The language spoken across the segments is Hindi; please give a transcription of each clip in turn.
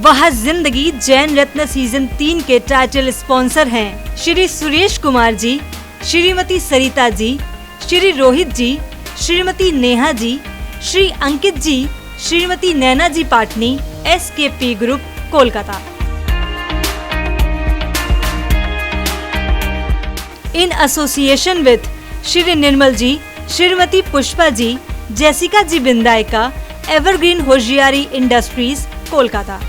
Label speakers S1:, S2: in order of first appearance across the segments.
S1: वाह जिंदगी जैन रत्न सीजन 3 के टाइटल स्पॉन्सर हैं श्री सुरेश कुमार जी, श्रीमती सरिता जी, श्री रोहित जी, श्रीमती नेहा जी, श्री अंकित जी, श्रीमती नैना जी पाटनी, SKP ग्रुप कोलकाता। इन association with Shri Nirmal ji, Shrimati Pushpa ji, Jessica ji Bindayaka, evergreen Hoshiyari industries Kolkata.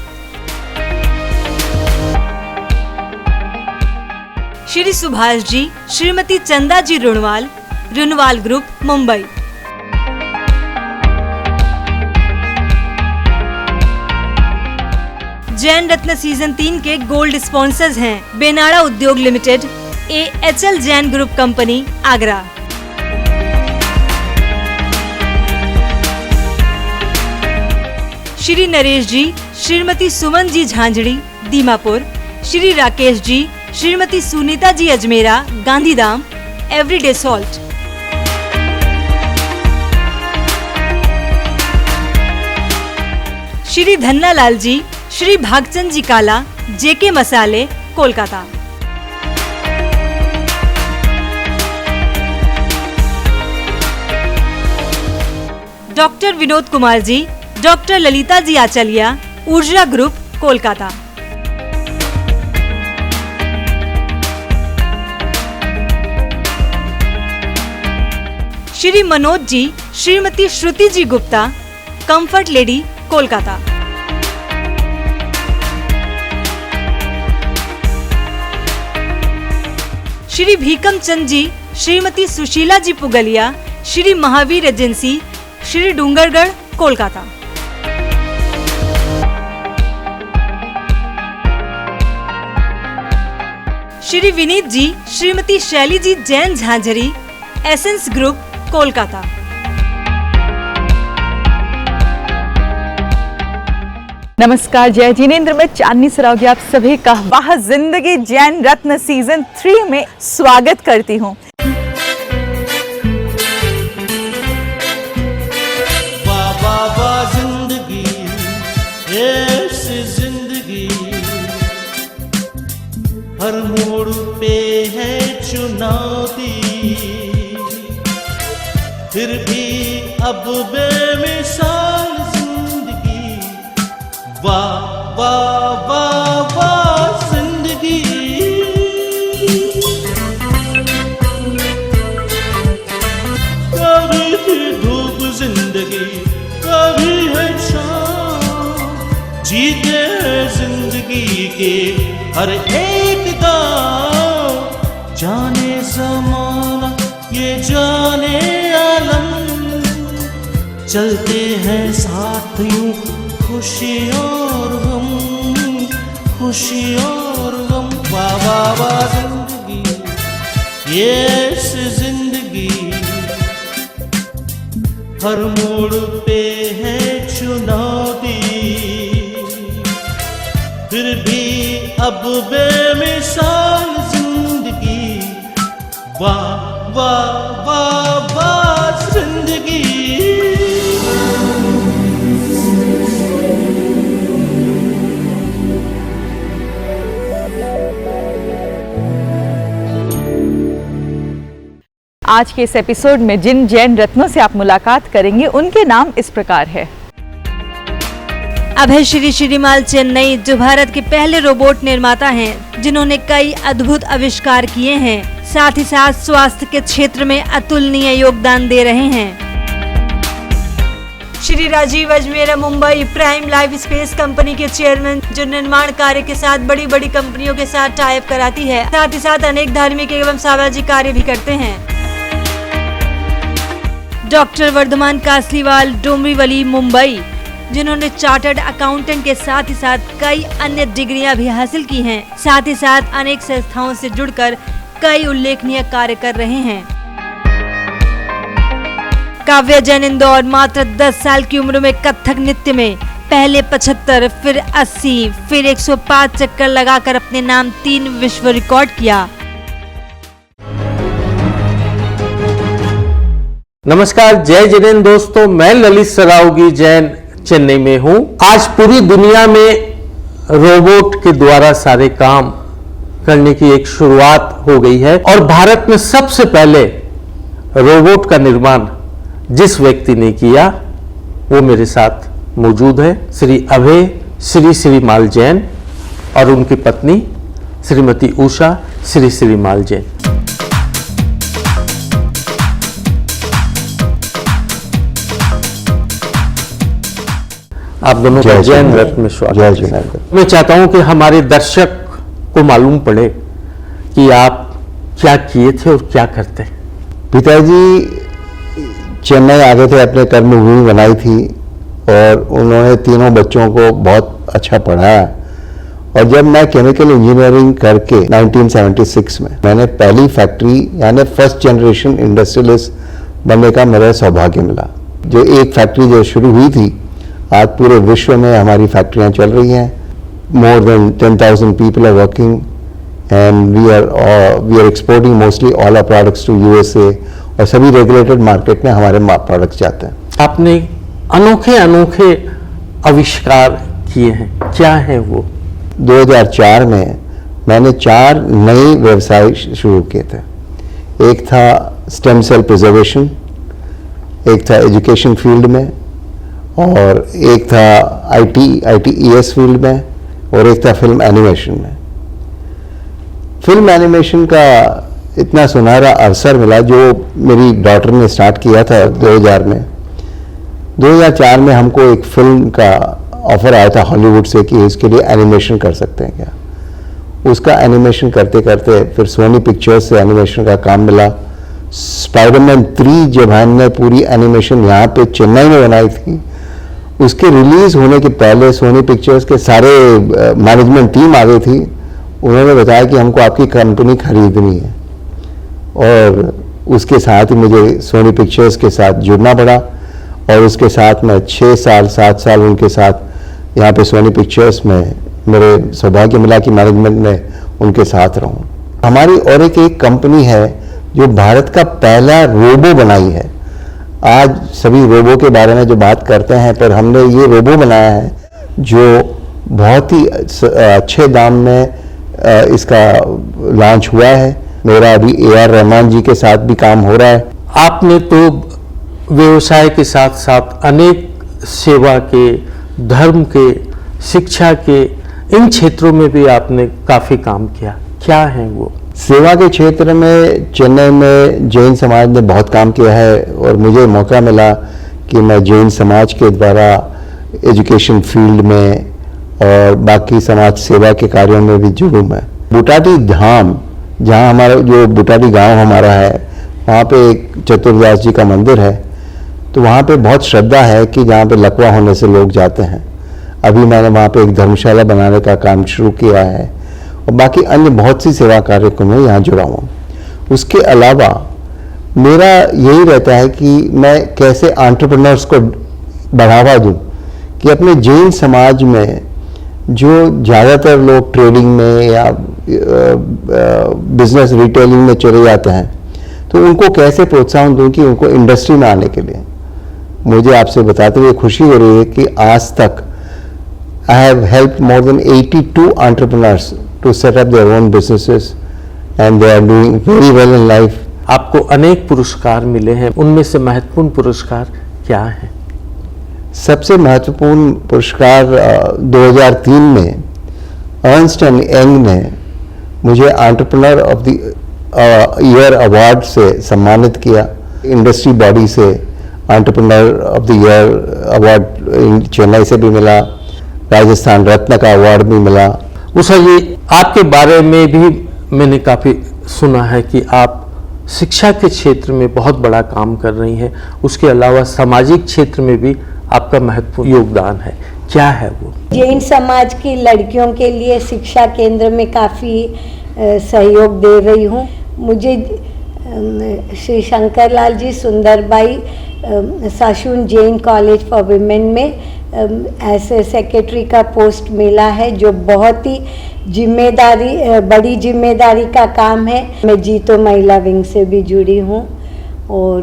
S1: Shri Subhash ji, Shrimati Chanda ji Runwal, Runwal group Mumbai. Jain Ratna season 3 के गोल्ड स्पॉन्सर्स हैं Benada Udyog limited, AHL Jain group company Agra. Shri Naresh जी, श्रीमती सुमन जी झांझड़ी दीमापुर, श्री राकेश जी, श्रीमती सुनीता जी अजमेरा गांधीधाम, एवरीडे सॉल्ट। श्री धन्ना लाल जी, श्री भागचंद जी काला, JK मसाले कोलकाता। डॉक्टर विनोद कुमार जी, डॉक्टर ललिता जी आचलिया, ऊर्जा ग्रुप कोलकाता। श्री मनोज जी, श्रीमती श्रुति जी गुप्ता, कंफर्ट लेडी कोलकाता। श्री भीकम चंद जी, श्रीमती सुशीला जी पुगलिया, श्री महावीर एजेंसी, श्री डूंगरगढ़ कोलकाता। श्री विनीत जी, श्रीमती शैली जी जैन झांझरी, एसेंस ग्रुप कोलकाता।
S2: नमस्कार, जय जिनेंद्र में चांदनी सरावगी आप सभी का वाह जिंदगी जैन रत्न सीजन 3 में स्वागत करती हूँ।
S3: जिंदगी ऐसी जिंदगी हर मोड़ पे है चुनौती, फिर भी अब बेमिसाल जिंदगी, वाह वाह वाह वाह जिंदगी। कभी धूप जिंदगी, कभी है शाम, जीते हैं जिंदगी के हर एक दाव। जाने ज़माना ये जाने आलम, चलते हैं साथ यूं खुशी और गम, खुशी और गम। वाह वाह वाह जिंदगी ये ऐसी जिंदगी हर मोड़ पे है चुनौती, फिर भी अब बेमिसाल जिंदगी, वाह वाह वाह वाह जिंदगी।
S2: आज के इस एपिसोड में जिन जैन रत्नों से आप मुलाकात करेंगे उनके नाम इस प्रकार है।
S1: अभय श्री श्रीमाल चेन्नई, जो भारत के पहले रोबोट निर्माता हैं, जिन्होंने कई अद्भुत आविष्कार किए हैं, साथ ही साथ स्वास्थ्य के क्षेत्र में अतुलनीय योगदान दे रहे हैं। Shri Rajeev Ajmera Mumbai, prime life space company के चेयरमैन, जो निर्माण कार्य के साथ बड़ी बड़ी कंपनियों के साथ टाई अप कराती है, साथ ही साथ अनेक धार्मिक एवं सामाजिक कार्य भी करते हैं। डॉक्टर वर्धमान कासलीवाल, डोंबिवली मुंबई, जिन्होंने चार्टर्ड अकाउंटेंट के साथ ही साथ कई अन्य डिग्रियां भी हासिल की हैं, साथ ही साथ अनेक संस्थाओं से जुड़कर कई उल्लेखनीय कार्य कर रहे हैं। काव्या जैन इंदौर, मात्र 10 साल की उम्र में कथक नृत्य में पहले 75, फिर 80, फिर 105 चक्कर लगाकर अपने नाम 3 विश्व रिकॉर्ड किया।
S4: नमस्कार, जय जिनेंद्र दोस्तों, मैं ललित सरावगी जैन चेन्नई में हूं। आज पूरी दुनिया में रोबोट के द्वारा सारे काम करने की एक शुरुआत हो गई है और भारत में सबसे पहले रोबोट का निर्माण जिस व्यक्ति ने किया वो मेरे साथ मौजूद है, श्री अभय श्री माल जैन और उनकी पत्नी श्रीमती उषा श्री माल जैन। आप दोनों का जैन रत्न में स्वागत है। मैं चाहता हूं कि हमारे दर्शक को मालूम पड़े कि आप क्या किए थे और क्या करते हैं।
S5: पिताजी चेन्नई आ गए थे, अपने कर्मभूमि बनाई थी और उन्होंने तीनों बच्चों को बहुत अच्छा पढ़ाया। और जब मैं केमिकल इंजीनियरिंग करके 1976 में मैंने पहली फैक्ट्री यानी फर्स्ट जनरेशन इंडस्ट्रियलिस्ट बनने का मेरा सौभाग्य मिला। जो एक फैक्ट्री जो शुरू हुई थी, आज पूरे विश्व में हमारी फैक्ट्रियां चल रही हैं। More than 10,000 people are working and we are exporting mostly all our products to USA और सभी रेगुलेटेड मार्केट में हमारे प्रोडक्ट्स जाते हैं।
S4: आपने अनोखे अनोखे आविष्कार किए हैं, क्या है वो?
S5: 2004 में मैंने 4 नए व्यवसाय शुरू किए थे। एक था स्टेम सेल प्रिजर्वेशन, एक था एजुकेशन फील्ड में, और एक था ITES फील्ड में, और एक था फिल्म एनिमेशन में। फिल्म एनिमेशन का इतना सुनहरा अवसर मिला जो मेरी डॉटर ने स्टार्ट किया था 2000 में। 2004 में हमको एक फिल्म का ऑफर आया था हॉलीवुड से कि इसके लिए एनिमेशन कर सकते हैं क्या। उसका एनिमेशन करते करते फिर सोनी पिक्चर्स से एनिमेशन का काम मिला। स्पाइडरमैन 3 जब हमने पूरी एनिमेशन यहाँ पे चेन्नई में बनाई थी, उसके रिलीज होने के पहले सोनी पिक्चर्स के सारे मैनेजमेंट टीम आ गई थी। उन्होंने बताया कि हमको आपकी कंपनी खरीदनी है और उसके साथ ही मुझे सोनी पिक्चर्स के साथ जुड़ना पड़ा और उसके साथ मैं 6 साल 7 साल उनके साथ यहाँ पे सोनी पिक्चर्स में मेरे सौभाग्य मिला कि मैनेजमेंट में उनके साथ रहूं। हमारी और एक कंपनी है जो भारत का पहला रोबो बनाई है। आज सभी रोबो के बारे में जो बात करते हैं, पर हमने ये रोबो बनाया है जो बहुत ही अच्छे दाम में इसका लॉन्च हुआ है। मेरा अभी AR रहमान जी के साथ भी काम हो रहा है।
S4: आपने तो व्यवसाय के साथ साथ अनेक सेवा के, धर्म के, शिक्षा के, इन क्षेत्रों में भी आपने काफी काम किया, क्या है वो?
S5: सेवा के क्षेत्र में चेन्नई में जैन समाज ने बहुत काम किया है और मुझे मौका मिला कि मैं जैन समाज के द्वारा एजुकेशन फील्ड में और बाकी समाज सेवा के कार्यों में भी जुड़ूं। मैं बुटाटी धाम, जहाँ हमारा जो बुटाटी गांव हमारा है, वहाँ पे एक चतुर्दास जी का मंदिर है, तो वहाँ पे बहुत श्रद्धा है कि जहाँ पे लकवा होने से लोग जाते हैं। अभी मैंने वहाँ पे एक धर्मशाला बनाने का काम शुरू किया है और बाकी अन्य बहुत सी सेवा कार्यक्रमों में यहाँ जुड़ा हूँ। उसके अलावा मेरा यही रहता है कि मैं कैसे एंटरप्रेन्योर्स को बढ़ावा दूँ कि अपने जैन समाज में जो ज़्यादातर लोग ट्रेडिंग में या बिजनेस रिटेलिंग में चले जाते हैं, तो उनको कैसे प्रोत्साहन दूँ कि उनको इंडस्ट्री में आने के लिए। मुझे आपसे बताते हुए खुशी हो रही है कि आज तक I have helped more than 82 entrepreneurs to set up their own businesses and they are doing very well in life.
S4: आपको अनेक पुरस्कार मिले हैं, उनमें से महत्वपूर्ण पुरस्कार क्या है?
S5: सबसे महत्वपूर्ण पुरस्कार 2003 में अर्नस्ट एंड यंग ने मुझे entrepreneur of the year award से सम्मानित किया। इंडस्ट्री बॉडी से entrepreneur of the year award Chennai से भी मिला, राजस्थान रत्न का अवार्ड भी मिला।
S4: उषा जी, आपके बारे में भी मैंने काफ़ी सुना है कि आप शिक्षा के क्षेत्र में बहुत बड़ा काम कर रही हैं, उसके अलावा सामाजिक क्षेत्र में भी आपका महत्वपूर्ण योगदान है, क्या है वो?
S6: जैन समाज की लड़कियों के लिए शिक्षा केंद्र में काफ़ी सहयोग दे रही हूँ। मुझे Shri Shankarlal ji Sundarbai Shasun Jain college for women में ऐसे सेक्रेटरी का पोस्ट मिला है, जो बहुत ही बड़ी जिम्मेदारी का काम है। मैं जीतो महिला विंग से भी जुड़ी हूँ और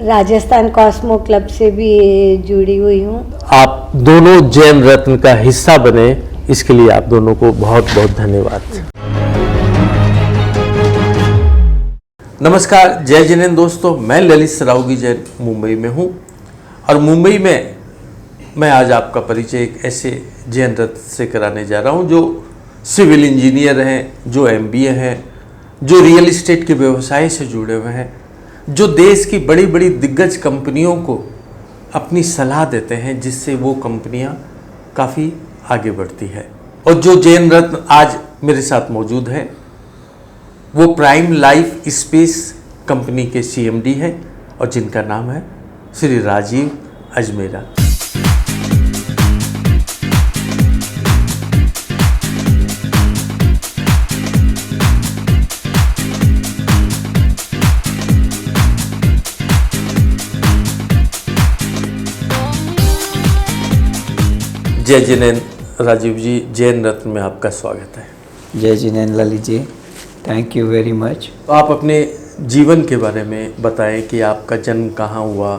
S6: राजस्थान कॉस्मो क्लब से भी जुड़ी हुई हूँ।
S4: आप दोनों जैन रत्न का हिस्सा बने, इसके लिए आप दोनों को बहुत बहुत धन्यवाद। नमस्कार, जय जिनेंद्र दोस्तों, मैं ललित सरावगी जैन मुंबई में हूँ और मुंबई में मैं आज आपका परिचय एक ऐसे जैन रत्न से कराने जा रहा हूँ जो सिविल इंजीनियर हैं, जो MBA हैं, जो रियल एस्टेट के व्यवसाय से जुड़े हुए हैं, जो देश की बड़ी बड़ी दिग्गज कंपनियों को अपनी सलाह देते हैं जिससे वो कंपनियां काफ़ी आगे बढ़ती है। और जो जैन रत्न आज मेरे साथ मौजूद है वो प्राइम लाइफ स्पेस कंपनी के CMD हैं और जिनका नाम है श्री राजीव अजमेरा। जय जिनेंद्र राजीव जी, जैन रत्न में आपका स्वागत है।
S7: जय Jinendra Lalit ji, thank you very much.
S4: तो आप अपने जीवन के बारे में बताएं कि आपका जन्म कहाँ हुआ,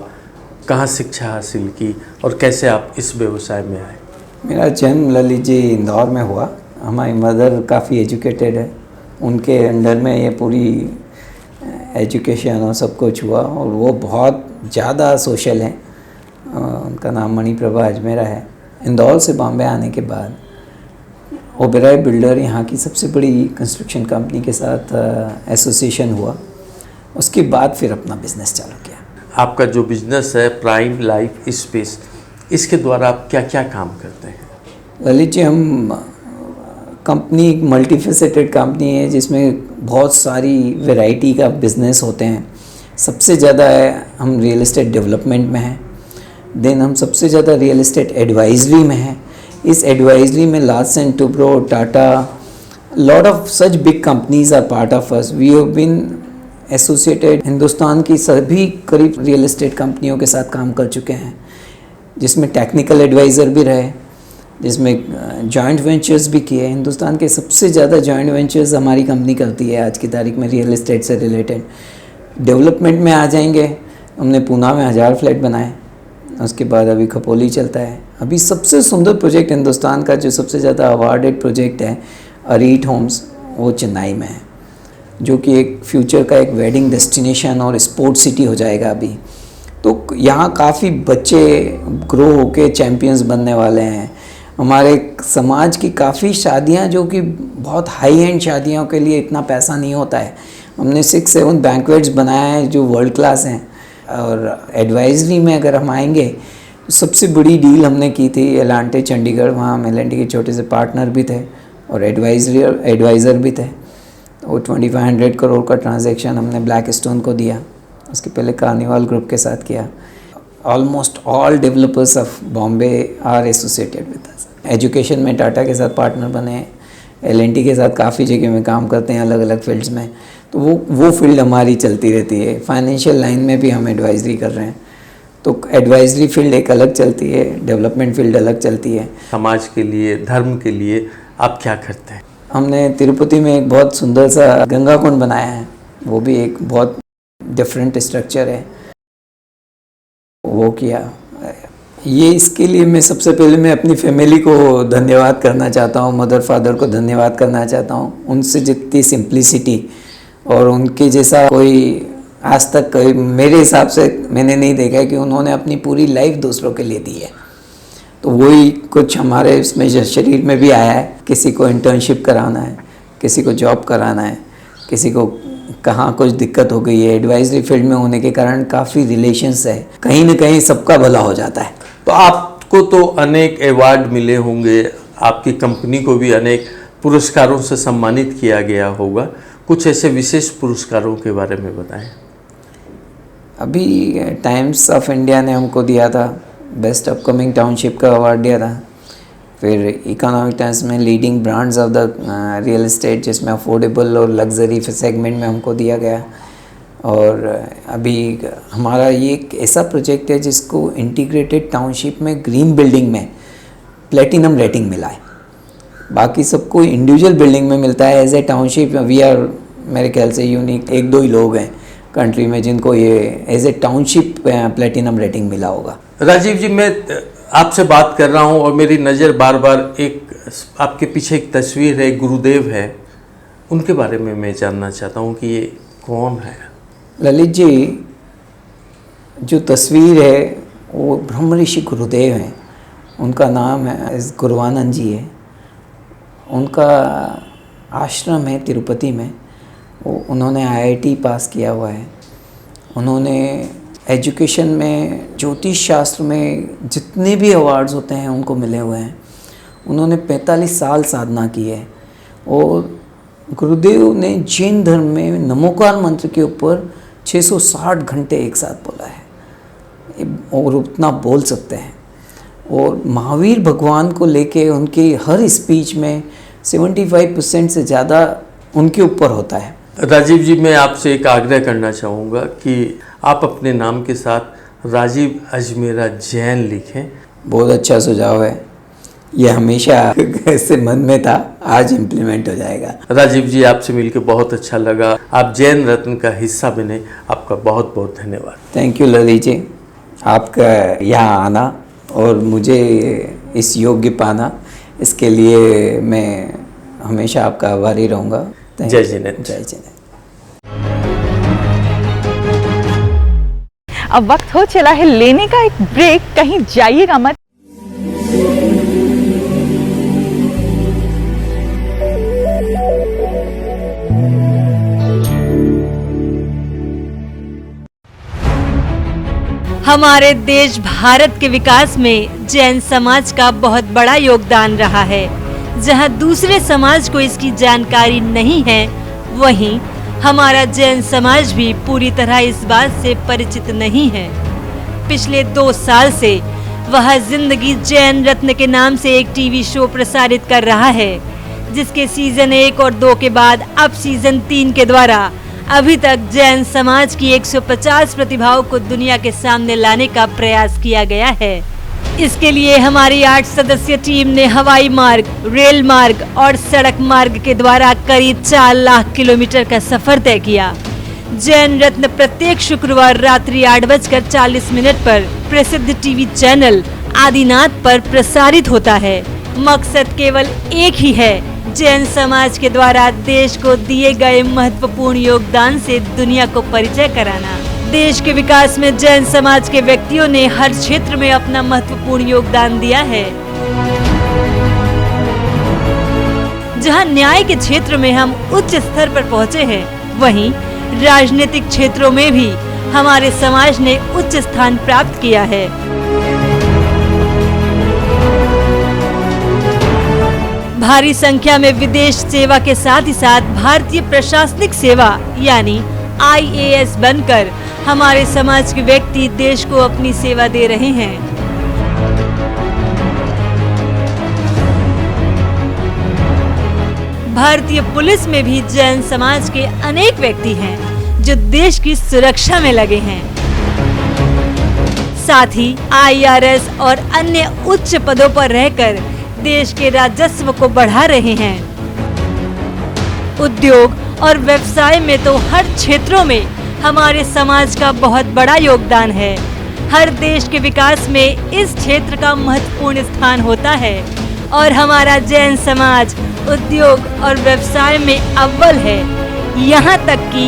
S4: कहाँ शिक्षा हासिल की और कैसे आप इस व्यवसाय में आए।
S7: मेरा जन्म ललित जी इंदौर में हुआ। हमारी मदर काफ़ी एजुकेटेड है, उनके अंडर में ये पूरी एजुकेशन और सब कुछ हुआ और वो बहुत ज़्यादा सोशल हैं। उनका नाम मणिप्रभा अजमेरा है। इंदौर से बॉम्बे आने के बाद ओबेरॉय बिल्डर यहाँ की सबसे बड़ी कंस्ट्रक्शन कंपनी के साथ एसोसिएशन हुआ। उसके बाद फिर अपना बिजनेस चालू किया।
S4: आपका जो बिजनेस है प्राइम लाइफ स्पेस, इसके द्वारा आप क्या क्या काम करते हैं?
S7: ललित जी, हम कंपनी एक मल्टीफेसेटेड कंपनी है जिसमें बहुत सारी वैरायटी का बिजनेस होते हैं। सबसे ज़्यादा हम रियल एस्टेट डेवलपमेंट में हैं, देन हम सबसे ज़्यादा रियल एस्टेट एडवाइजरी में हैं। इस एडवाइजरी में Larsen Toubro, Tata, lot of such big companies are part of us. We have been associated Hindustan की सभी करीब रियल एस्टेट कंपनियों के साथ काम कर चुके हैं, जिसमें टेक्निकल एडवाइज़र भी रहे, जिसमें जॉइंट वेंचर्स भी किए। हिंदुस्तान के सबसे ज़्यादा जॉइंट वेंचर्स हमारी कंपनी करती है आज की तारीख में रियल एस्टेट से रिलेटेड। डेवलपमेंट में आ जाएंगे, हमने पूना में 1000 फ्लैट बनाए, उसके बाद अभी खपोली चलता है। अभी सबसे सुंदर प्रोजेक्ट हिंदुस्तान का जो सबसे ज़्यादा अवार्डेड प्रोजेक्ट है अरीट होम्स, वो चेन्नई में है, जो कि एक फ्यूचर का एक वेडिंग डेस्टिनेशन और स्पोर्ट्स सिटी हो जाएगा अभी। तो यहाँ काफ़ी बच्चे ग्रो होके चैम्पियंस बनने वाले हैं। हमारे समाज की काफ़ी शादियाँ जो कि बहुत हाई एंड शादियों के लिए इतना पैसा नहीं होता है, हमने 6-7 बैंक्वेट्स बनाए हैं जो वर्ल्ड क्लास हैं। और एडवाइजरी में अगर हम आएंगे तो सबसे बड़ी डील हमने की थी एलांटे चंडीगढ़, वहाँ हम L&T के छोटे से पार्टनर भी थे और एडवाइज़र भी थे। तो 2500 करोड़ का ट्रांजैक्शन हमने ब्लैक स्टोन को दिया। उसके पहले कार्निवाल ग्रुप के साथ किया। Almost all developers of Bombay are associated with us. Education में टाटा के साथ पार्टनर बने, L&T के साथ काफ़ी जगह में काम करते हैं अलग अलग फील्ड्स में। तो वो फील्ड हमारी चलती रहती है। फाइनेंशियल लाइन में भी हम एडवाइजरी कर रहे हैं, तो एडवाइजरी फील्ड एक अलग चलती है, डेवलपमेंट फील्ड अलग चलती है।
S4: समाज के लिए, धर्म के लिए आप क्या करते हैं?
S7: हमने तिरुपति में एक बहुत सुंदर सा गंगा कुंड बनाया है, वो भी एक बहुत डिफरेंट स्ट्रक्चर है, वो किया। ये इसके लिए मैं सबसे पहले मैं अपनी फैमिली को धन्यवाद करना चाहता हूँ, मदर फादर को धन्यवाद करना चाहता हूँ। उनसे जितनी सिंप्लिसिटी और उनके जैसा कोई आज तक कोई मेरे हिसाब से मैंने नहीं देखा है कि उन्होंने अपनी पूरी लाइफ दूसरों के लिए दी है। तो वही कुछ हमारे इसमें शरीर में भी आया है। किसी को इंटर्नशिप कराना है, किसी को जॉब कराना है, किसी को कहाँ कुछ दिक्कत हो गई है। एडवाइजरी फील्ड में होने के कारण काफ़ी रिलेशंस है, कहीं ना कहीं सबका भला हो जाता है।
S4: तो आपको तो अनेक अवार्ड मिले होंगे, आपकी कंपनी को भी अनेक पुरस्कारों से सम्मानित किया गया होगा। कुछ ऐसे विशेष पुरस्कारों के बारे में बताएं।
S7: अभी टाइम्स ऑफ इंडिया ने हमको दिया था बेस्ट अपकमिंग टाउनशिप का अवार्ड दिया था। फिर इकोनॉमिक टाइम्स में leading brands of the real estate, जिसमें अफोर्डेबल और लग्जरी सेगमेंट में हमको दिया गया। और अभी हमारा ये एक ऐसा प्रोजेक्ट है जिसको इंटीग्रेटेड टाउनशिप में ग्रीन बिल्डिंग में प्लेटिनम रेटिंग मिला है। बाकी सबको इंडिविजुअल बिल्डिंग में मिलता है। As a township we are मेरे ख्याल से यूनिक 1-2 ही लोग हैं कंट्री में जिनको ये as a township platinum rating मिला होगा।
S4: राजीव जी, मैं आपसे बात कर रहा हूं और मेरी नज़र बार बार एक आपके पीछे एक तस्वीर है, गुरुदेव है, उनके बारे में मैं जानना चाहता हूँ कि ये कौन है?
S7: ललित जी, जो तस्वीर है वो ब्रह्म ऋषि गुरुदेव हैं। उनका नाम है गुरुवानंद जी है। उनका आश्रम है तिरुपति में। उन्होंने IIT पास किया हुआ है। उन्होंने एजुकेशन में, ज्योतिष शास्त्र में जितने भी अवार्ड्स होते हैं उनको मिले हुए हैं। उन्होंने 45 साल साधना की है। और गुरुदेव ने जैन धर्म में नमोकार मंत्र के ऊपर 660 घंटे एक साथ बोला है और उतना बोल सकते हैं। और महावीर भगवान को लेके उनकी हर स्पीच में 75% से ज़्यादा उनके ऊपर होता है।
S4: राजीव जी, मैं आपसे एक आग्रह करना चाहूँगा कि आप अपने नाम के साथ राजीव अजमेरा जैन लिखें।
S7: बहुत अच्छा सुझाव है, ये हमेशा ऐसे मन में था, आज इम्प्लीमेंट हो जाएगा।
S4: राजीव जी, आपसे मिलकर बहुत अच्छा लगा। आप जैन रत्न का हिस्सा बने, आपका बहुत बहुत धन्यवाद।
S7: थैंक यू ललित जी, आपका यहाँ आना और मुझे इस योग्य पाना, इसके लिए मैं हमेशा आपका आभारी रहूँगा।
S4: जय जिनेंद्र।
S7: जय जिनेंद्र।
S2: अब वक्त हो चला है लेने का एक ब्रेक, कहीं जाइएगा मत।
S1: हमारे देश भारत के विकास में जैन समाज का बहुत बड़ा योगदान रहा है। जहां दूसरे समाज को इसकी जानकारी नहीं है, वहीं हमारा जैन समाज भी पूरी तरह इस बात से परिचित नहीं है। पिछले 2 साल से वह जिंदगी जैन रत्न के नाम से एक टीवी शो प्रसारित कर रहा है, जिसके सीजन 1 और 2 के बाद अब सीजन 3 के द्वारा अभी तक जैन समाज की 150 प्रतिभाओं को दुनिया के सामने लाने का प्रयास किया गया है। इसके लिए हमारी 8 सदस्यीय टीम ने हवाई मार्ग, रेल मार्ग और सड़क मार्ग के द्वारा करीब 4 लाख किलोमीटर का सफर तय किया। जैन रत्न प्रत्येक शुक्रवार रात्रि 8:40 पर प्रसिद्ध टीवी चैनल आदिनाथ पर प्रसारित होता है। मकसद केवल एक ही है, जैन समाज के द्वारा देश को दिए गए महत्वपूर्ण योगदान से दुनिया को परिचय कराना। देश के विकास में जैन समाज के व्यक्तियों ने हर क्षेत्र में अपना महत्वपूर्ण योगदान दिया है। जहां न्याय के क्षेत्र में हम उच्च स्तर पर पहुंचे हैं, वहीं राजनीतिक क्षेत्रों में भी हमारे समाज ने उच्च स्थान प्राप्त किया है। भारी संख्या में विदेश सेवा के साथ ही साथ भारतीय प्रशासनिक सेवा यानी IAS बनकर हमारे समाज के व्यक्ति देश को अपनी सेवा दे रहे हैं। भारतीय पुलिस में भी जैन समाज के अनेक व्यक्ति हैं जो देश की सुरक्षा में लगे हैं। साथ ही IRS और अन्य उच्च पदों पर रहकर देश के राजस्व को बढ़ा रहे हैं। उद्योग और व्यवसाय में तो हर क्षेत्रों में हमारे समाज का बहुत बड़ा योगदान है। हर देश के विकास में इस क्षेत्र का महत्वपूर्ण स्थान होता है और हमारा जैन समाज उद्योग और व्यवसाय में अव्वल है। यहाँ तक कि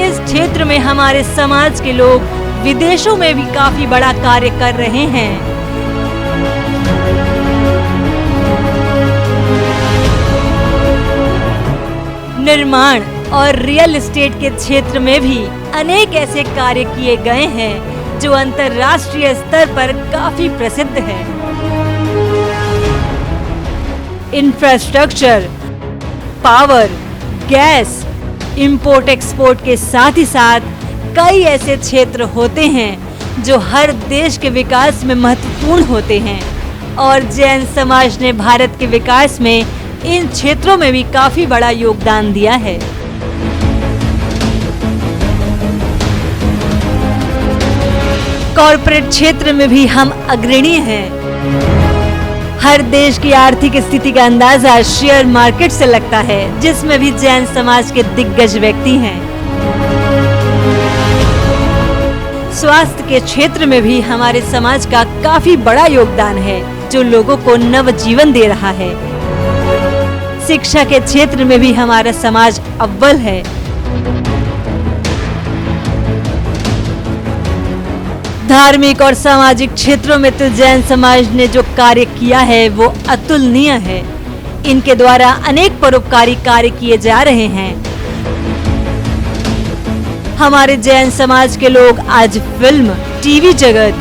S1: इस क्षेत्र में हमारे समाज के लोग विदेशों में भी काफी बड़ा कार्य कर रहे हैं। निर्माण और रियल एस्टेट के क्षेत्र में भी अनेक ऐसे कार्य किए गए हैं जो अंतर्राष्ट्रीय स्तर पर काफी प्रसिद्ध है। Infrastructure, power, gas, import export के साथ ही साथ कई ऐसे क्षेत्र होते हैं जो हर देश के विकास में महत्वपूर्ण होते हैं और जैन समाज ने भारत के विकास में इन क्षेत्रों में भी काफी बड़ा योगदान दिया है। कॉर्पोरेट क्षेत्र में भी हम अग्रणी हैं। हर देश की आर्थिक स्थिति का अंदाजा शेयर मार्केट से लगता है, जिसमें भी जैन समाज के दिग्गज व्यक्ति हैं। स्वास्थ्य के क्षेत्र में भी हमारे समाज का काफी बड़ा योगदान है, जो लोगों को नव जीवन दे रहा है। शिक्षा के क्षेत्र में भी हमारा समाज अव्वल है। धार्मिक और सामाजिक क्षेत्रों में तो जैन समाज ने जो कार्य किया है वो अतुलनीय है। इनके द्वारा अनेक परोपकारी कार्य किए जा रहे हैं। हमारे जैन समाज के लोग आज फिल्म, टीवी जगत,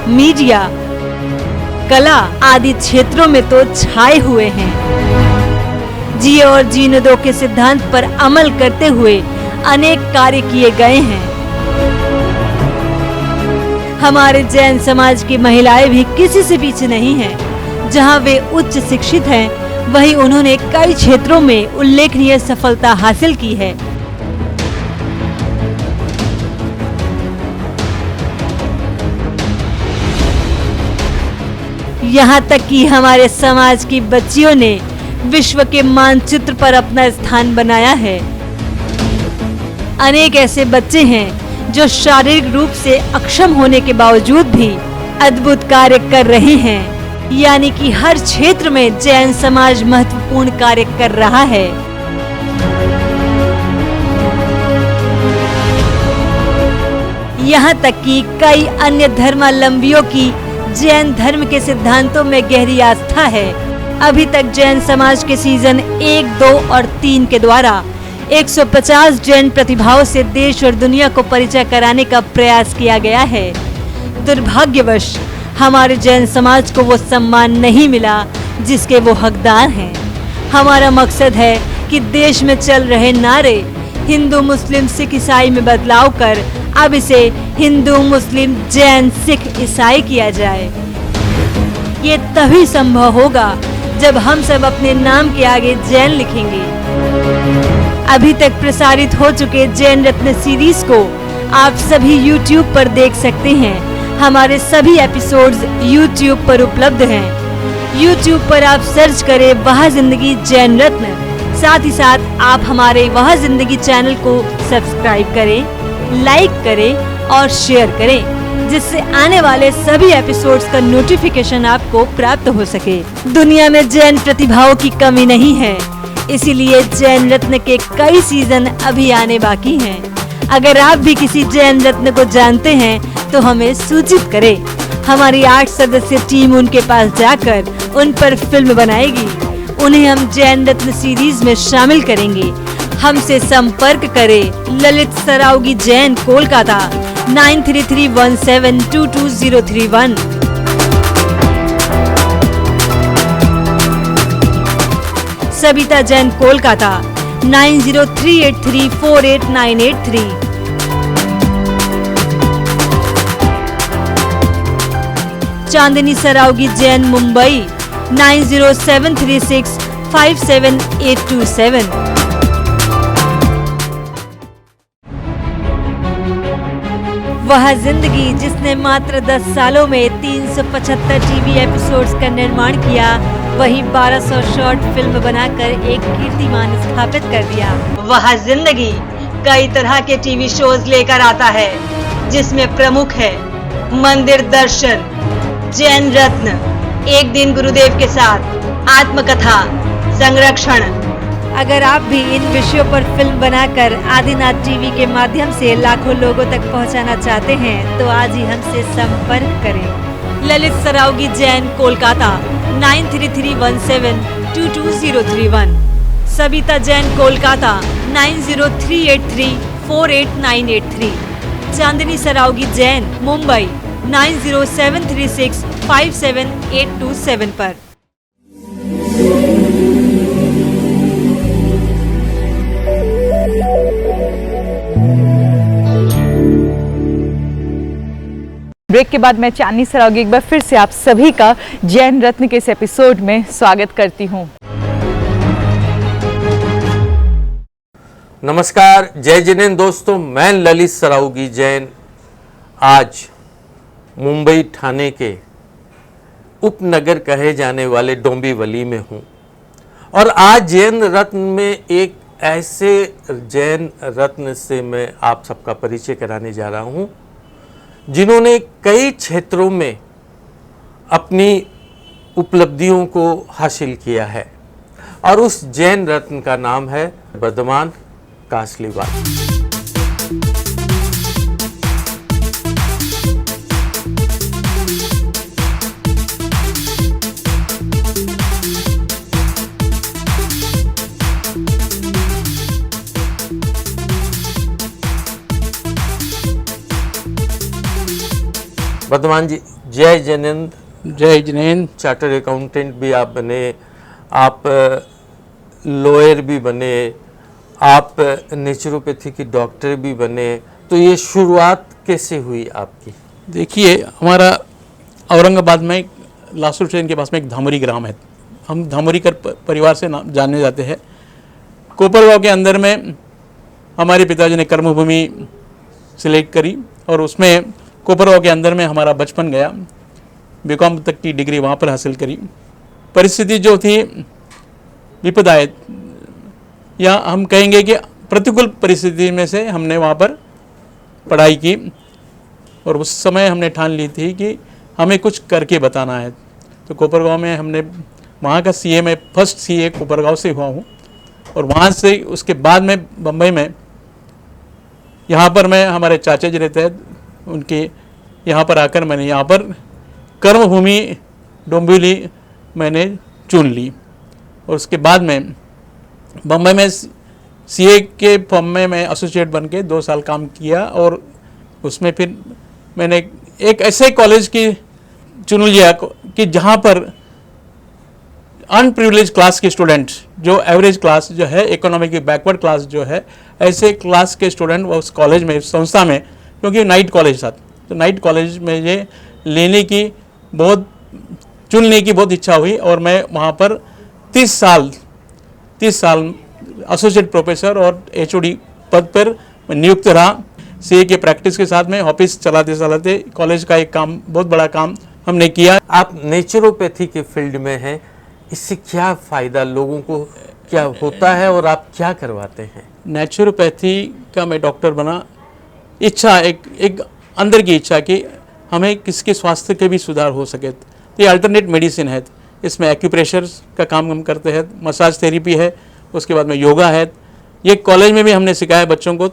S1: मीडिया, कला आदि क्षेत्रों में तो छाए हुए हैं। जिए और जीने दो के सिद्धांत पर अमल करते हुए अनेक कार्य किए गए हैं। हमारे जैन समाज की महिलाएं भी किसी से पीछे नहीं हैं। जहां वे उच्च शिक्षित हैं, वहीं उन्होंने कई क्षेत्रों में उल्लेखनीय सफलता हासिल की है। यहाँ तक कि हमारे समाज की बच्चियों ने विश्व के मानचित्र पर अपना स्थान बनाया है। अनेक ऐसे बच्चे हैं जो शारीरिक रूप से अक्षम होने के बावजूद भी अद्भुत कार्य कर रहे हैं। यानी कि हर क्षेत्र में जैन समाज महत्वपूर्ण कार्य कर रहा है। यहाँ तक कि कई अन्य धर्मावलंबियों की जैन धर्म के सिद्धांतों में गहरी आस्था है। अभी तक जैन समाज के सीजन 1, 2 और 3 के द्वारा 150 जैन प्रतिभाओं से देश और दुनिया को परिचय कराने का प्रयास किया गया है। दुर्भाग्यवश हमारे जैन समाज को वो सम्मान नहीं मिला जिसके वो हकदार हैं। हमारा मकसद है कि देश में चल रहे नारे हिंदू, मुस्लिम, सिख, ईसाई में बदलाव कर अब इसे हिंदू, मुस्लिम, जैन, सिख, ईसाई किया जाए। ये तभी संभव होगा जब हम सब अपने नाम के आगे जैन लिखेंगे। अभी तक प्रसारित हो चुके जैन रत्न सीरीज को आप सभी YouTube पर देख सकते हैं। हमारे सभी एपिसोड्स YouTube पर उपलब्ध हैं। YouTube पर आप सर्च करें वह जिंदगी जैन रत्न। साथ ही साथ आप हमारे वह जिंदगी चैनल को सब्सक्राइब करें, लाइक करें और शेयर करें, जिससे आने वाले सभी एपिसोड्स का नोटिफिकेशन आपको प्राप्त हो सके। दुनिया में जैन प्रतिभाओं की कमी नहीं है, इसीलिए जैन रत्न के कई सीजन अभी आने बाकी हैं। अगर आप भी किसी जैन रत्न को जानते हैं तो हमें सूचित करें। हमारी 8 सदस्य टीम उनके पास जाकर उन पर फिल्म बनाएगी। उन्हें हम जैन रत्न सीरीज में शामिल करेंगे। हमसे संपर्क करें ललित सरावगी जैन, कोलकाता 9331722031। सबिता जैन, कोलकाता 9038348983। चांदनी सरावगी जैन, मुंबई 9073657827। वह जिंदगी जिसने मात्र 10 सालों में 375 टीवी एपिसोड्स का निर्माण किया, वही 1200 शॉर्ट फिल्म बनाकर एक कीर्तिमान स्थापित कर दिया। वह जिंदगी कई तरह के टीवी शोज लेकर आता है, जिसमें प्रमुख है मंदिर दर्शन, जैन रत्न, एक दिन गुरुदेव के साथ, आत्मकथा, संरक्षण। अगर आप भी इन विषयों पर फिल्म बनाकर आदिनाथ टीवी के माध्यम से लाखों लोगों तक पहुंचाना चाहते हैं तो आज ही हमसे संपर्क करें। ललित सरावगी जैन, कोलकाता 9331722031। सबिता जैन, कोलकाता 9038348983। चांदनी सरावगी जैन, मुंबई 9073657827 पर।
S2: ब्रेक के बाद मैं चांदनी सरावगी एक बार फिर से आप सभी का जैन रत्न के इस एपिसोड में स्वागत करती हूँ।
S4: नमस्कार, जय जिनेन्द्र दोस्तों, मैं ललित सरावगी जैन आज मुंबई ठाणे के उपनगर कहे जाने वाले डोंबिवली में हूँ और आज जैन रत्न में एक ऐसे जैन रत्न से मैं आप सबका परिचय कराने जा रहा हूँ जिन्होंने कई क्षेत्रों में अपनी उपलब्धियों को हासिल किया है। और उस जैन रत्न का नाम है वर्धमान कासलीवाल। वर्धमान जी, जय जिनेंद्र।
S8: जय जिनेंद्र।
S4: चार्टर्ड अकाउंटेंट भी आप बने, आप लॉयर भी बने, आप नेचुरोपैथी की डॉक्टर भी बने, तो ये शुरुआत कैसे हुई आपकी?
S8: देखिए, हमारा औरंगाबाद में लासुर स्टेशन के पास में एक धामरी ग्राम है। हम धामरीकर परिवार से जाने जाते हैं। कोपरगांव के अंदर में हमारे पिताजी ने कर्मभूमि सिलेक्ट करी और उसमें कोपरगांव के अंदर में हमारा बचपन गया। बीकॉम तक की डिग्री वहाँ पर हासिल करी। परिस्थिति जो थी विपदायक, या हम कहेंगे कि प्रतिकूल परिस्थिति में से हमने वहाँ पर पढ़ाई की और उस समय हमने ठान ली थी कि हमें कुछ करके बताना है। तो कोपरगांव में हमने वहाँ का सीए, मैं फर्स्ट सीए कोपरगांव से हुआ हूँ और वहाँ से उसके बाद में बम्बई में, यहाँ पर मैं, हमारे चाचा जी रहते हैं, उनके यहाँ पर आकर मैंने यहाँ पर कर्मभूमि डोंबिवली मैंने चुन ली और उसके बाद में बम्बई में सीए के फर्म में मैं एसोसिएट बन के 2 साल काम किया और उसमें फिर मैंने एक ऐसे कॉलेज की चुन लिया कि जहाँ पर अनप्रिविलेज क्लास के स्टूडेंट, जो एवरेज क्लास जो है, इकोनॉमिक बैकवर्ड क्लास जो है, ऐसे क्लास के स्टूडेंट उस कॉलेज में, संस्था में, क्योंकि नाइट कॉलेज था, तो नाइट कॉलेज में ये लेने की चुनने की बहुत इच्छा हुई और मैं वहाँ पर 30 साल एसोसिएट प्रोफेसर और एचओडी पद पर नियुक्त रहा। सीए के प्रैक्टिस के साथ में ऑफिस चलाते चलाते कॉलेज का एक काम, बहुत बड़ा काम हमने किया।
S4: आप नेचुरोपैथी के फील्ड में हैं, इससे क्या फ़ायदा लोगों को क्या होता है और आप क्या करवाते हैं?
S8: नेचुरोपैथी का मैं डॉक्टर बना, इच्छा एक अंदर की इच्छा कि हमें किसके स्वास्थ्य के भी सुधार हो सके। तो ये अल्टरनेट मेडिसिन है, इसमें एक्यूप्रेशर का काम हम करते हैं, मसाज थेरेपी है, उसके बाद में योगा है। ये कॉलेज में भी हमने सिखाया बच्चों को,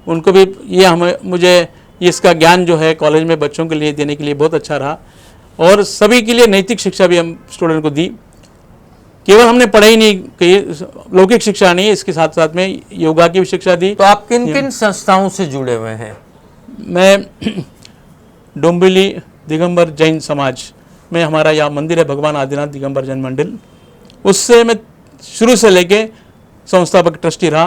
S8: उनको भी ये मुझे इसका ज्ञान जो है कॉलेज में बच्चों के लिए देने के लिए बहुत अच्छा रहा और सभी के लिए नैतिक शिक्षा भी हम स्टूडेंट को दी। केवल हमने पढ़ाई नहीं की, लौकिक शिक्षा नहीं, इसके साथ साथ में योगा की भी शिक्षा दी।
S4: तो आप किन किन संस्थाओं से जुड़े हुए हैं?
S8: मैं डोंबिवली दिगंबर जैन समाज में, हमारा यहाँ मंदिर है भगवान आदिनाथ दिगंबर जैन मंदिर, उससे मैं शुरू से लेके संस्थापक ट्रस्टी रहा,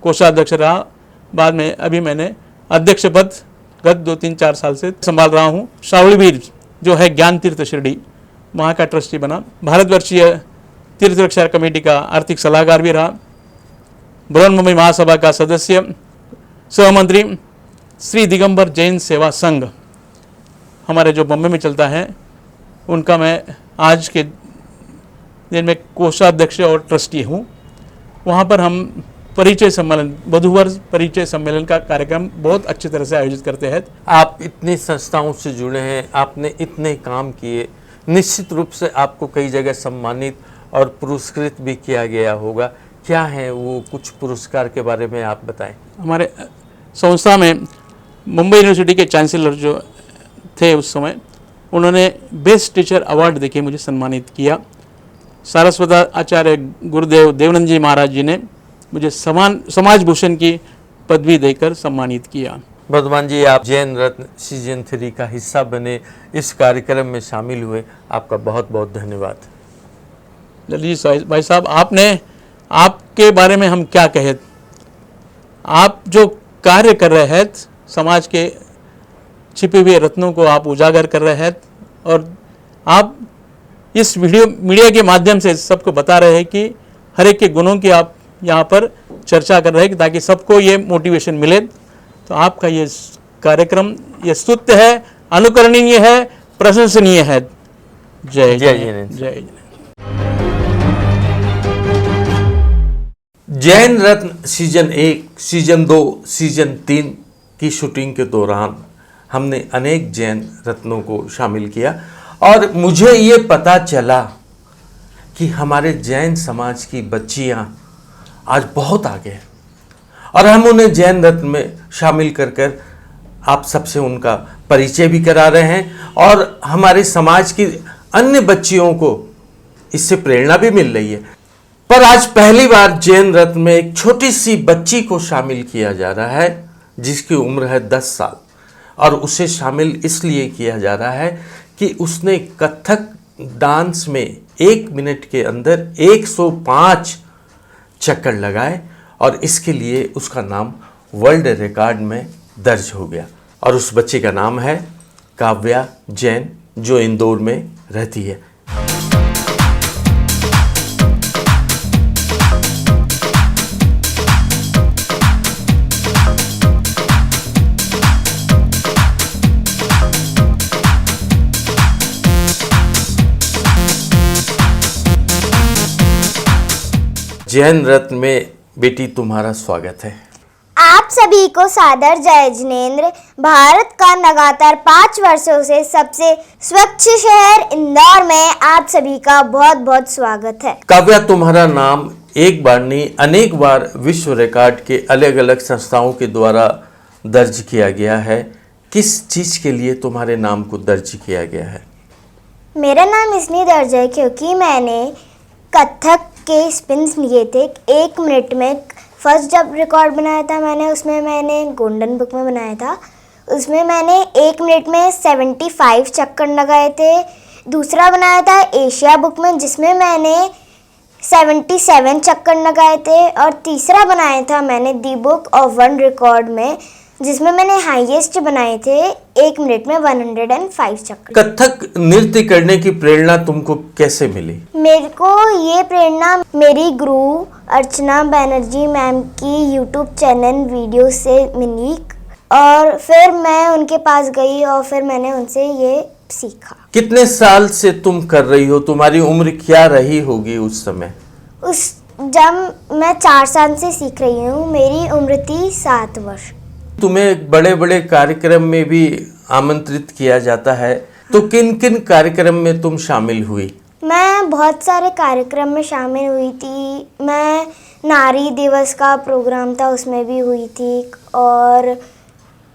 S8: कोषाध्यक्ष रहा, बाद में अभी मैंने अध्यक्ष पद गत 2-3-4 साल से संभाल रहा हूँ। श्रावणवीर जो है ज्ञान तीर्थ शिरडी, वहाँ का ट्रस्टी बना। भारतवर्षीय तीर्थ रक्षा कमेटी का आर्थिक सलाहकार भी रहा। बृहन्मुंबई महासभा का सदस्य, सहमंत्री। श्री दिगंबर जैन सेवा संघ हमारे जो बम्बई में चलता है, उनका मैं आज के दिन में कोषाध्यक्ष और ट्रस्टी हूँ। वहाँ पर हम परिचय सम्मेलन, वधूवर परिचय सम्मेलन का कार्यक्रम बहुत अच्छी तरह से आयोजित करते हैं।
S4: आप इतनी संस्थाओं से जुड़े हैं, आपने इतने काम किए, निश्चित रूप से आपको कई जगह सम्मानित और पुरस्कृत भी किया गया होगा। क्या है वो कुछ पुरस्कार के बारे में आप बताएं?
S8: हमारे संस्था में मुंबई यूनिवर्सिटी के चांसलर जो थे उस समय, उन्होंने बेस्ट टीचर अवार्ड देके मुझे सम्मानित किया। सारस्वत आचार्य गुरुदेव देवानंद जी महाराज जी ने मुझे समाज भूषण की पदवी देकर सम्मानित किया।
S4: वर्धमान जी, आप जैन रत्न सीजन 3 का हिस्सा बने, इस कार्यक्रम में शामिल हुए, आपका बहुत बहुत धन्यवाद।
S8: ललित भाई साहब, आपके बारे में हम क्या कहें। आप जो कार्य कर रहे हैं, समाज के छिपे हुए रत्नों को आप उजागर कर रहे हैं और आप इस मीडिया के माध्यम से सबको बता रहे हैं कि हर एक के गुणों की आप यहाँ पर चर्चा कर रहे हैं ताकि सबको ये मोटिवेशन मिले। तो आपका ये कार्यक्रम ये स्तुत्य है, अनुकरणीय है, प्रशंसनीय है। जय जय जय।
S4: Jain Ratna season 1, season 2, season 3 की शूटिंग के दौरान हमने अनेक जैन रत्नों को शामिल किया और मुझे ये पता चला कि हमारे जैन समाज की बच्चियां आज बहुत आगे हैं और हम उन्हें जैन रत्न में शामिल कर आप सबसे उनका परिचय भी करा रहे हैं और हमारे समाज की अन्य बच्चियों को इससे प्रेरणा भी मिल रही है। पर आज पहली बार जैन रत्न में एक छोटी सी बच्ची को शामिल किया जा रहा है जिसकी उम्र है 10 साल और उसे शामिल इसलिए किया जा रहा है कि उसने कथक डांस में 1 मिनट के अंदर 105 चक्कर लगाए और इसके लिए उसका नाम वर्ल्ड रिकॉर्ड में दर्ज हो गया। और उस बच्चे का नाम है काव्या जैन जो इंदौर में रहती है। जैन रत्न में बेटी तुम्हारा स्वागत है।
S9: आप सभी को सादर जय जिनेंद्र। भारत का लगातार 5 वर्षों से सबसे स्वच्छ शहर इंदौर में आप सभी का बहुत बहुत स्वागत है।
S4: काव्या, तुम्हारा नाम एक बार नहीं अनेक बार विश्व रिकॉर्ड के अलग अलग संस्थाओं के द्वारा दर्ज किया गया है। किस चीज के लिए तुम्हारे नाम को दर्ज किया गया है?
S9: मेरा नाम इसलिए दर्ज है क्योंकि मैंने कथक के स्पिन्स लिए थे 1 मिनट में। फर्स्ट जब रिकॉर्ड बनाया था मैंने गोल्डन बुक में बनाया था, उसमें मैंने 1 मिनट में 75 चक्कर लगाए थे। दूसरा बनाया था एशिया बुक में जिसमें मैंने 77 चक्कर लगाए थे और तीसरा बनाया था मैंने दी बुक ऑफ वर्ल्ड रिकॉर्ड में जिसमें मैंने हाईएस्ट बनाए थे 1 मिनट में 105 चक्कर।
S4: कथक नृत्य करने की प्रेरणा तुमको कैसे मिली?
S9: मेरे को ये प्रेरणा मेरी गुरु अर्चना बैनर्जी मैम की यूट्यूब चैनल वीडियो से मिली और फिर मैं उनके पास गई और फिर मैंने उनसे ये सीखा।
S4: कितने साल से तुम कर रही हो? तुम्हारी उम्र क्या रही होगी उस समय?
S9: जब मैं 4 साल से सीख रही हूँ, मेरी उम्र थी 7 वर्ष।
S4: तुम्हें बड़े बड़े कार्यक्रम में भी आमंत्रित किया जाता है, तो किन किन कार्यक्रम में तुम शामिल हुई?
S9: मैं बहुत सारे कार्यक्रम में शामिल हुई थी। मैं नारी दिवस का प्रोग्राम था उसमें भी हुई थी और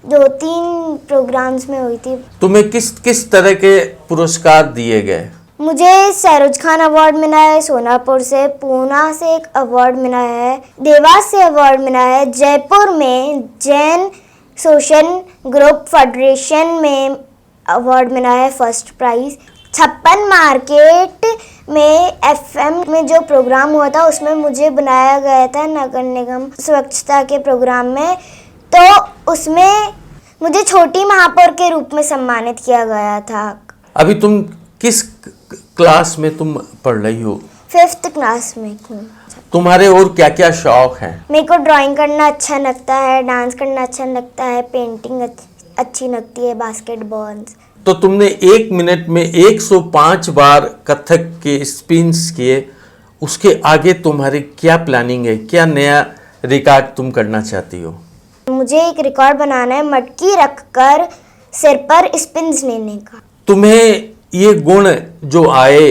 S9: 2-3 प्रोग्राम्स में हुई थी।
S4: तुम्हें किस किस तरह के पुरस्कार दिए गए?
S9: मुझे सरोज खान अवार्ड मिला है सोनापुर से, पूना से एक अवार्ड मिला है, देवास से अवार्ड मिला है, जयपुर में जैन सोशल ग्रुप फेडरेशन में अवार्ड मिला है फर्स्ट प्राइज। 56 मार्केट में FM में जो प्रोग्राम हुआ था उसमें मुझे बुलाया गया था नगर निगम स्वच्छता के प्रोग्राम में, तो उसमें मुझे छोटी महापौर के रूप में सम्मानित किया गया था।
S4: अभी तुम किस क्लास में तुम पढ़ रही हो?
S9: 5th क्लास में हूँ।
S4: तुम्हारे और क्या क्या शौक हैं?
S9: मेरे को ड्राइंग करना अच्छा लगता है, डांस करना अच्छा लगता है, पेंटिंग अच्छी लगती है, बास्केटबॉल।
S4: तो तुमने 1 मिनट में 105 बार कथक के स्पिन्स किए, उसके आगे तुम्हारी क्या प्लानिंग है? क्या नया रिकॉर्ड तुम करना चाहती हो?
S9: मुझे एक रिकॉर्ड बनाना है मटकी रखकर सिर पर स्पिन्स लेने का।
S4: तुम्हें ये गुण जो आए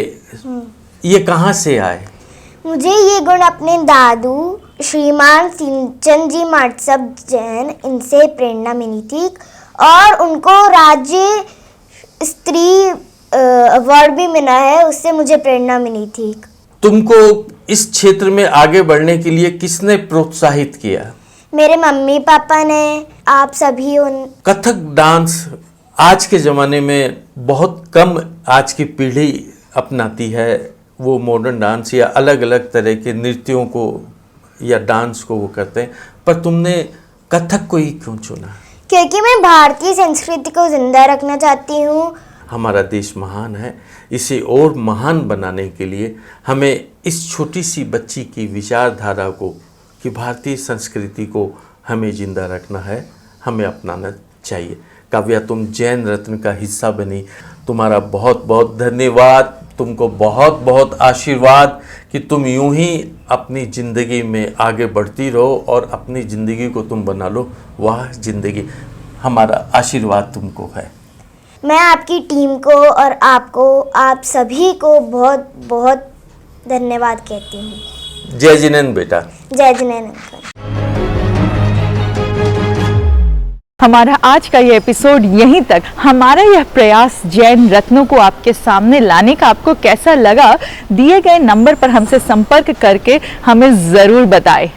S4: ये कहाँ से आए?
S9: मुझे ये गुण अपने दादू श्रीमान सिंचन जी माटसब जैन इनसे प्रेरणा मिली थी और उनको राज्य स्त्री अवार्ड भी मिला है, उससे मुझे प्रेरणा मिली थी।
S4: तुमको इस क्षेत्र में आगे बढ़ने के लिए किसने प्रोत्साहित किया?
S9: मेरे मम्मी पापा ने, आप सभी।
S4: कथक डांस आज के ज़माने में बहुत कम आज की पीढ़ी अपनाती है। वो मॉडर्न डांस या अलग अलग तरह के नृत्यों को या डांस को वो करते हैं, पर तुमने कथक को ही क्यों चुना?
S9: क्योंकि मैं भारतीय संस्कृति को जिंदा रखना चाहती हूँ।
S4: हमारा देश महान है, इसे और महान बनाने के लिए हमें इस छोटी सी बच्ची की विचारधारा को कि भारतीय संस्कृति को हमें जिंदा रखना है, हमें अपनाना चाहिए। काव्या, तुम जैन रत्न का हिस्सा बनी, तुम्हारा बहुत बहुत धन्यवाद। तुमको बहुत बहुत आशीर्वाद कि तुम यूं ही अपनी ज़िंदगी में आगे बढ़ती रहो और अपनी ज़िंदगी को तुम बना लो। वाह ज़िंदगी, हमारा आशीर्वाद तुमको है।
S9: मैं आपकी टीम को और आपको, आप सभी को बहुत बहुत धन्यवाद कहती हूँ।
S4: जय जिनेंद्र बेटा।
S9: जय जिनेंद्र अंकल।
S2: हमारा आज का ये एपिसोड यहीं तक। हमारा यह प्रयास जैन रत्नों को आपके सामने लाने का आपको कैसा लगा, दिए गए नंबर पर हमसे संपर्क करके हमें ज़रूर बताएं।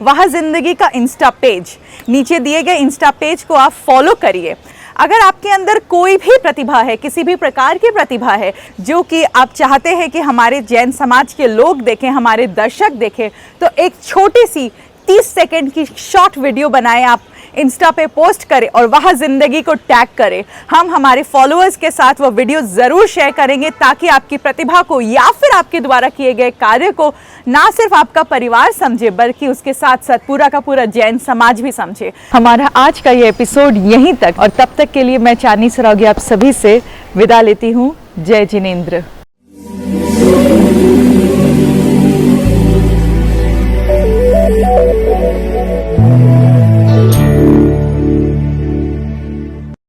S2: वाह जिंदगी का इंस्टा पेज, नीचे दिए गए इंस्टा पेज को आप फॉलो करिए। अगर आपके अंदर कोई भी प्रतिभा है, किसी भी प्रकार की प्रतिभा है जो कि आप चाहते हैं कि हमारे जैन समाज के लोग देखें, हमारे दर्शक देखें, तो एक छोटी सी 30 सेकंड की शॉर्ट वीडियो बनाएं, आप इंस्टा पे पोस्ट करें और वाह जिंदगी को टैग करें। हम हमारे फॉलोअर्स के साथ वो वीडियो ज़रूर शेयर करेंगे ताकि आपकी प्रतिभा को या फिर आपके द्वारा किए गए कार्य को ना सिर्फ आपका परिवार समझे बल्कि उसके साथ साथ पूरा का पूरा जैन समाज भी समझे। हमारा आज का ये एपिसोड यहीं तक, और तब तक के लिए मैं चांदनी सरावगी आप सभी से विदा लेती हूँ। जय जिनेंद्र।